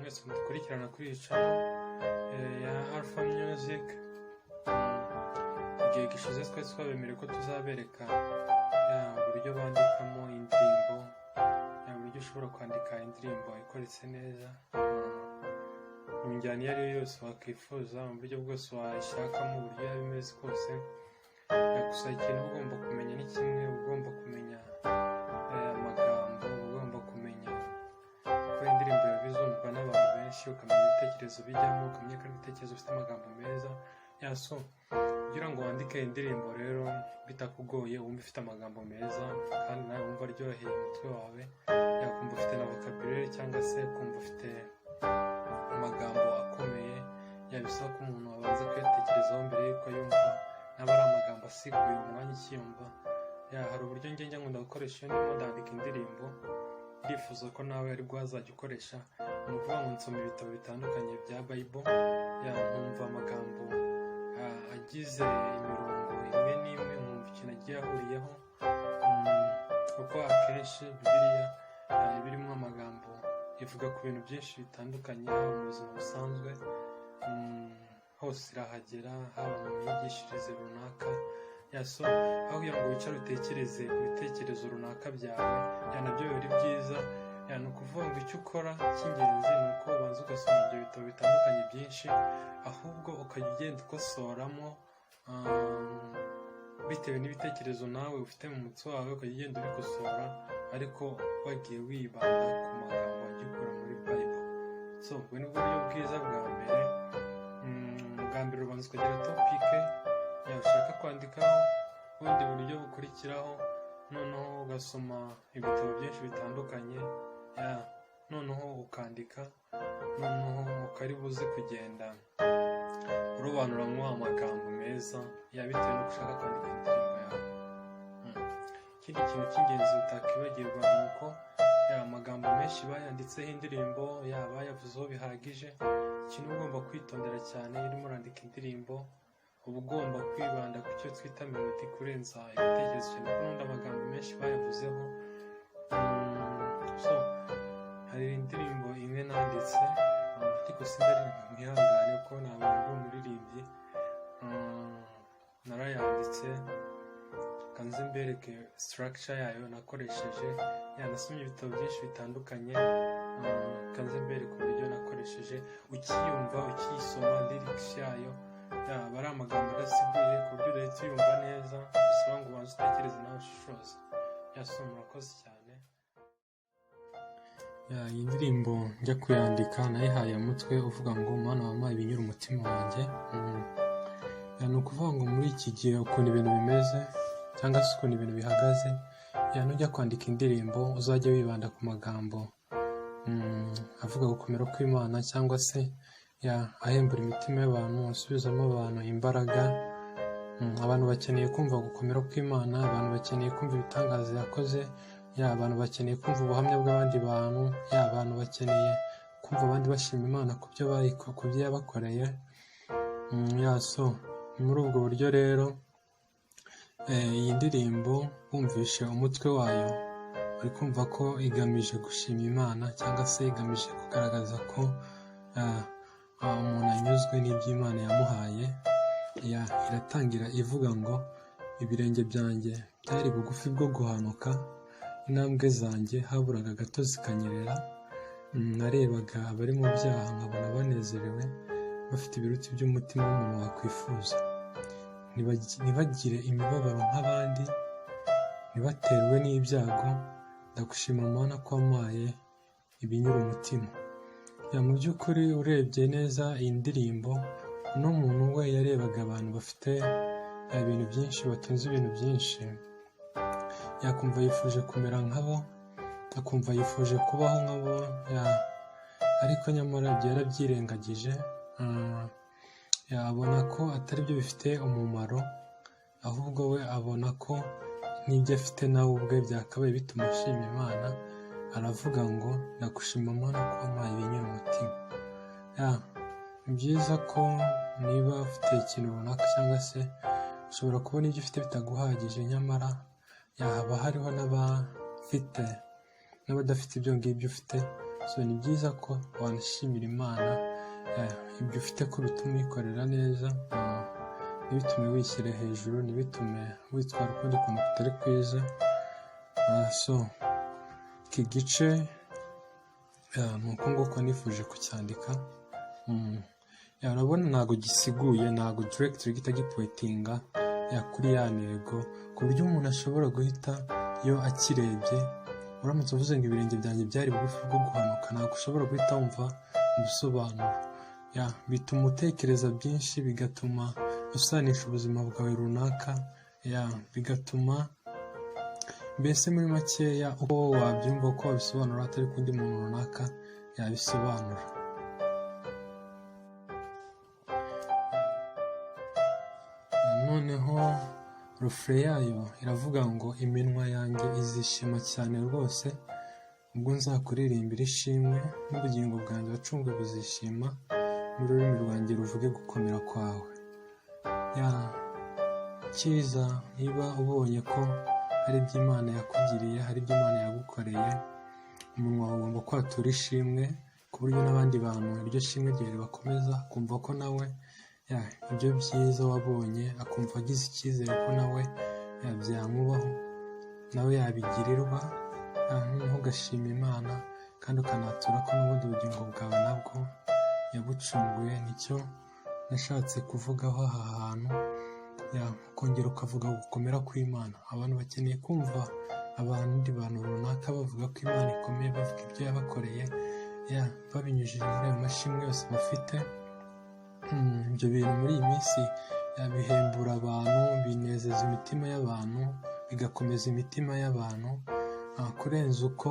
mwese mudukurikirana kuri iyi channel ya Alpha Music. Igihe gishize twari twabemereye ko tuzabereka uburyo bandikamo indirimbo, uburyo ushobora kwandika indirimbo ikoretse neza mu njyana iyo ari yo yose wakwifuza, mu buryo bwose wayishakamo, uburyo yaba imeze kose. Gusa ikintu ugomba kumenya ni kimwe, ugomba kumenya amagambo, ugomba kumenya ko indirimbo yabizumvwa n'abantu benshi, ukamenya ibitekerezo bijyamo, ukamenya ko ari ibitekerezo bifite amagambo meza. So kugira ngo wandike indirimbo rero bitakugoye, wumva ifite amagambo meza kandi nawe wumva aryoheye umutwe wawe, yakumva ufite na vocabulary cyangwa se kumva ufite amagambo akomeye, yabisaba ko umuntu abanza kuyatekerezaho mbere yuko yumva, naba ari amagambo asiguye umwanya ukiyumva. Hari uburyo njya nkunda gukoresha iyo ndimo ndandika indirimbo, ndifuza ko nawe ari bwo wazajya ukoresha. Ni ukuvuga ngo nsoma ibitabo bitandukanye bya Bible, nkumva amagambo agize imirongo imwe n'imwe, nkumva ikintu agiye ahuriyeho, kuko akenshi Bibiliya birimo amagambo ivuga ku bintu byinshi bitandukanye, haba mu buzima busanzwe hose irahagera, haba mu myigishirize runaka. So aho kugira ngo wicare utekereze ku bitekerezo runaka byawe, nabyo biri byiza. Ni ukuvuga ngo icyo ukora cy'ingenzi ni uko ubanza ugasoma ibyo bitabo bitandukanye byinshi, ahubwo ukajya ugenda ukosoramo bitewe n'ibitekerezo nawe ufite mu mutwe wawe, ukajya ugenda ubikosora ariko wagiye wibanda ku magambo wagiye ukura muri Bible. So ubwo ni bwo buryo bwiza bwa mbere. Bwa mbere ubanza ukagira topike ushaka kwandikaho, ubundi buryo bukurikiraho noneho ugasoma ibitabo byinshi bitandukanye, noneho ukandika, noneho ukari buze kugenda urobanuramo amagambo meza bitewe n'uko ushaka kwandika indirimbo yawe. Ikindi kintu cy'ingenzi utakibagirwa ni uko amagambo menshi bayanditseho indirimbo, bayavuzeho bihagije. Ikintu ugomba kwitondera cyane iyo urimo urandika indirimbo, uba ugomba kwibanda ku cyo twita melody kurenza ibitekerezo cyane, kuko n'undi amagambo menshi bayavuzeho. So hari indirimbo imwe nanditse, ariko sindaririmba, mwihangane kuko ntabwo ndi umuririmbyi. Narayanditse, kanze mbereke structure yayo nakoresheje. Nasomye ibitabo byinshi bitandukanye, kanze mbereke uburyo nakoresheje. Ukiyumva, ukiyisoma lyrics yayo, aba ari amagambo adasiguye ku buryo udahita uyumva neza, bisaba ngo ubanze utekereze nawe ushishoze. Murakoze cyane. Iyi ndirimbo njya kuyandika nayihaye umutwe uvuga ngo Mana wampaye ibinyura umutima wanjye. Ni ukuvuga ngo muri iki gihe ukuntu ibintu bimeze cyangwa se ukuntu ibintu bihagaze, nujya kwandika indirimbo uzajya wibanda ku magambo avuga gukomera kw'Imana, cyangwa se ahembura imitima y'abantu, asubizamo abantu imbaraga. Abantu bakeneye kumva gukomera kw'Imana, abantu bakeneye kumva ibitangaza yakoze, abantu bakeneye kumva ubuhamya bw'abandi bantu, abantu bakeneye kumva abandi bashima Imana ku byo yabakoreye. So muri ubwo buryo rero, iyi ndirimbo wumvishe umutwe wayo, uri kumva ko igamije gushima Imana, cyangwa se igamije kugaragaza ko umuntu anyuzwe n'iby'Imana yamuhaye. Iratangira ivuga ngo ibirenge byanjye byari bugufi bwo guhanuka, intambwe zanjye haburaga gato zikanyerera. Narebaga abari mu byaha nkabona banezerewe, bafite ibiruti by'umutima w'umuntu wakwifuza. Ntibagire imibabaro nk'abandi, ntibaterwe n'ibyago. Ndagushima Mana ko wampaye ibinyura umutima. Mu by'ukuri urebye neza iyi ndirimbo, uno muntu we yarebaga abantu bafite ibintu byinshi, batunze ibintu byinshi, yakumva yifuje kumera nkabo, akumva yifuje kubaho nkabo, ariko nyamara ibyo yarabyirengagije. Abona ko atari byo bifite umumaro, ahubwo we abona ko n'ibyo afite nawe ubwe byakabaye bituma ashima Imana. Aravuga ngo ndagushima Mana ko wampaye ibinyura umutima. Ni byiza ko niba ufite ikintu runaka, cyangwa se ushobora kubona ibyo ufite bitaguhagije, nyamara haba hariho n'abadafite ibyo ngibyo ufite, so ni byiza ko wanashimira Imana ibyo ufite ko bituma uyikorera neza, ntibitume wishyira hejuru, ntibitume witwara ukundi kuntu kutari kwiza. So iki gice ni uko nguko nifuje kucyandika. Urabona ntabwo gisiguye, ntabwo direct gihita gipointinga kuri ya ntego, ku buryo umuntu ashobora guhita iyo akirebye, uramutse uvuze ngo ibirenge byanjye byari bugufi bwo guhanuka, ntabwo ushobora guhita wumva ubusobanuro. Bituma utekereza byinshi, bigatuma usanisha ubuzima bwawe runaka, bigatuma mbese muri makeya uko wabyumva, uko wabisobanura atari kundi muntu runaka yabisobanura. Noneho refure yayo iravuga ngo iminwa yanjye izishima cyane rwose ubwo nzakuririmbira ishimwe, n'ubugingo bwanjye wacunguwe buzishima, n'ururimi rwanjye ruvuge gukomera kwawe. Cyiza niba ubonye ko hari ibyo Imana yakugiriye, hari ibyo Imana yagukoreye, umunwa wawe ugomba kwatura ishimwe, ku buryo n'abandi bantu iryo shimwe ryawe ribakomeza, kumva ko nawe ibyo byiza wabonye, akumva agize icyizere ko nawe byamubaho, nawe yabigirirwa. Noneho ugashima Imana kandi ukanatura ko n'ubundi ubugingo bwawe nabwo yabucunguye. Nicyo nashatse kuvugaho aha hantu, ukongera ukavuga gukomera kw'Imana. Abantu bakeneye kumva abandi bantu runaka bavuga ko Imana ikomeye, bavuga ibyo yabakoreye, babinyujije muri ayo mashimwe yose bafite. Ibyo bintu muri iyi minsi bihembura abantu, binezeza imitima y'abantu, bigakomeza imitima y'abantu, kurenza uko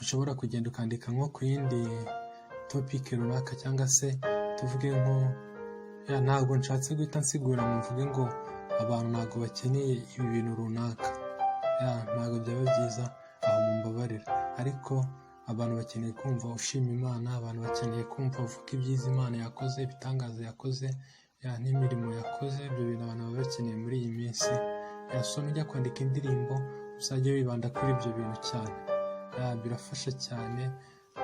ushobora kugenda ukandika nko ku yindi topic runaka, cyangwa se tuvuge nko ntabwo nshatse guhita nsigura ngo mvuge ngo abantu ntabwo bakeneye ibi bintu runaka, ntabwo byaba byiza, aho mumbabarira. Ariko abantu bakeneye kumva ushima Imana, abantu bakeneye kumva uvuga ibyiza Imana yakoze, ibitangaza yakoze, n'imirimo yakoze. Ibyo bintu abantu baba bakeneye muri iyi minsi. So nujya kwandika indirimbo uzajye wibanda kuri ibyo bintu cyane, birafasha cyane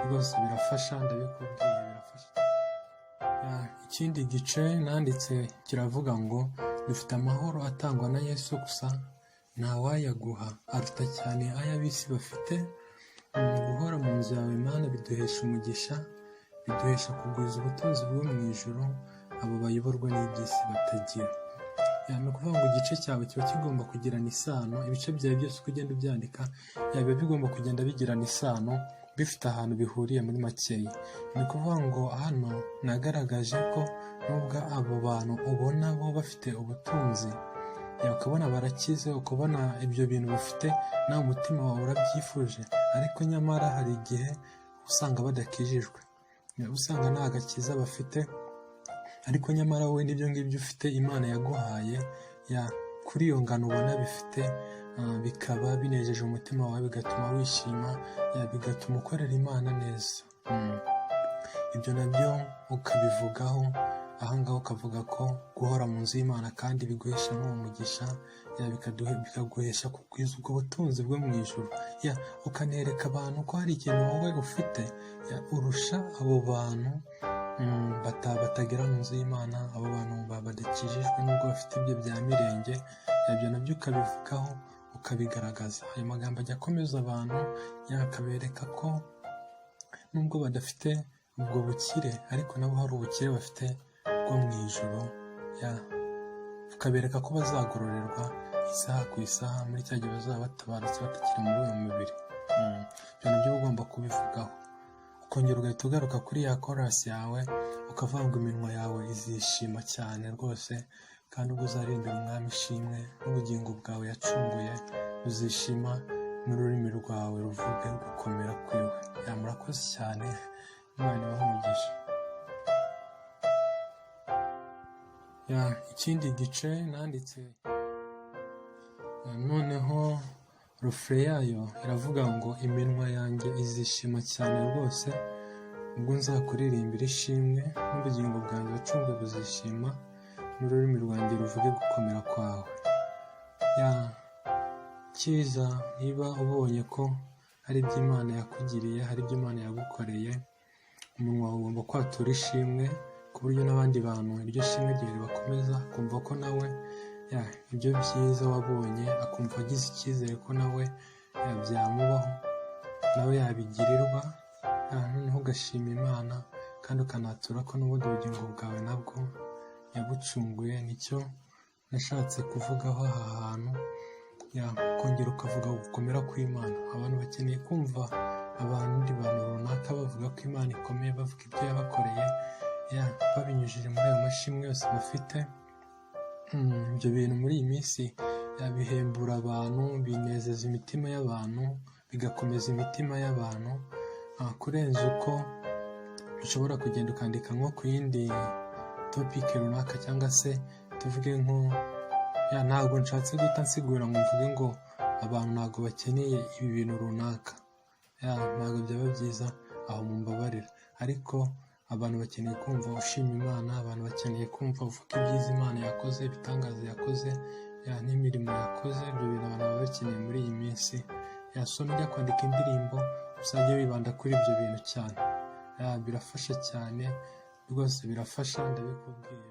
rwose, birafasha, ndabikubwiye, birafasha. Ikindi gice nanditse kiravuga ngo dufite amahoro atangwa na Yesu gusa, ntawayaguha, aruta cyane ay'ab'isi bafite. Guhora mu nzu yawe Mana biduhesha umugisha, biduhesha kugwiza ubutunzi bwo mu ijuru, abo bayoborwa n'iby'isi batagira. Ni ukuvuga ngo igice cyawe kiba kigomba kugirana isano, ibice byawe byose uko ugenda ubyandika biba bigomba kugenda bigirana isano, bifite ahantu bihuriye muri makeya. Ni ukuvuga ngo hano nagaragaje ko nubwo abo bantu ubona bo bafite ubutunzi, ukabona barakize, ukabona ibyo bintu bafite nawe umutima wawe urabyifuje, ariko nyamara hari igihe usanga badakijijwe, usanga nta gakiza bafite, ariko nyamara wowe n'ibyo ngibyo ufite Imana yaguhaye, kuri iyo ngano ubona bifite, bikaba binejeje umutima wawe, bigatuma wishima, bigatuma ukorera Imana neza. Ibyo nabyo ukabivugaho ahangaha, ukavuga ko guhora mu nzu y'Imana kandi biguhesha umugisha, bikaguhesha kugwiza ubwo butunzi bwo mu ijuru. Ukanereka abantu ko hari ikintu wowe ufite urusha abo bantu batagera mu nzu y'Imana, abo bantu badakijijwe nubwo bafite ibyo bya mirenge. Ibyo nabyo ukabivugaho, ukabigaragaza. Ayo magambo ajya akomeza abantu, akabereka ko nubwo badafite ubwo bukire, ariko nabo hari ubukire bafite bwo mu ijuru. Ukabereka ko bazagororerwa isaha ku isaha muri cya gihe bazaba batabarutse batakiri muri uyu mubiri. Ibyo nabyo ugomba kubivugaho, ukongera ugahita ugaruka kuri ya korasi yawe, ukavuga ngo iminwa yawe izishima cyane rwose, kandi ubwo uzaririmbira Umwami ishimwe, n'ubugingo bwawe yacunguye buzishima, n'ururimi rwawe ruvuge gukomera kwiwe. Murakoze cyane, Imana ibahe umugisha. Ikindi gice nanditse, noneho refure yayo iravuga ngo iminwa yanjye izishima cyane rwose ubwo nzakuririmbira ishimwe, n'ubugingo bwanjye wacunguwe buzishima, n'ururimi rwanjye ruvuge gukomera kwawe. Cyiza niba ubonye ko hari ibyo Imana yakugiriye, hari ibyo Imana yagukoreye. Umunwa wawe ugomba kwatura ishimwe ku buryo n'abandi bantu iryo shimwe ryawe ribakomeza, akumva ko nawe ibyo byiza wabonye, akumva agize icyizere ko nawe byamubaho, nawe yabigirirwa. Noneho ugashima Imana kandi ukanatura ko n'ubundi ubugingo bwawe nabwo yabucunguye. Nicyo nashatse kuvugaho aha hantu, kongera ukavuga gukomera kw'Imana. Abantu bakeneye kumva abandi bantu runaka bavuga ko Imana ikomeye, bavuga ibyo yabakoreye, babinyujije muri ayo mashimwe yose bafite. Ibyo bintu muri iyi minsi bihembura abantu, binezeza imitima y'abantu, bigakomeza imitima y'abantu kurenza uko ushobora kugenda ukandika nko ku yindi topike runaka, cyangwa se tuvuge nko ntabwo nshatse guhita nsigura ngo mvuge ngo abantu ntabwo bakeneye ibi bintu runaka, ntabwo byaba byiza, aho mumbabarira. Ariko abantu bakeneye kumva ushima Imana, abantu bakeneye kumva uvuga ibyiza Imana yakoze, ibitangaza yakoze, n'imirimo yakoze. Ibyo bintu abantu baba bakeneye muri iyi minsi. So nujya kwandika indirimbo uzajya wibanda kuri ibyo bintu cyane, birafasha cyane rwose, birafasha ndabikubwiye.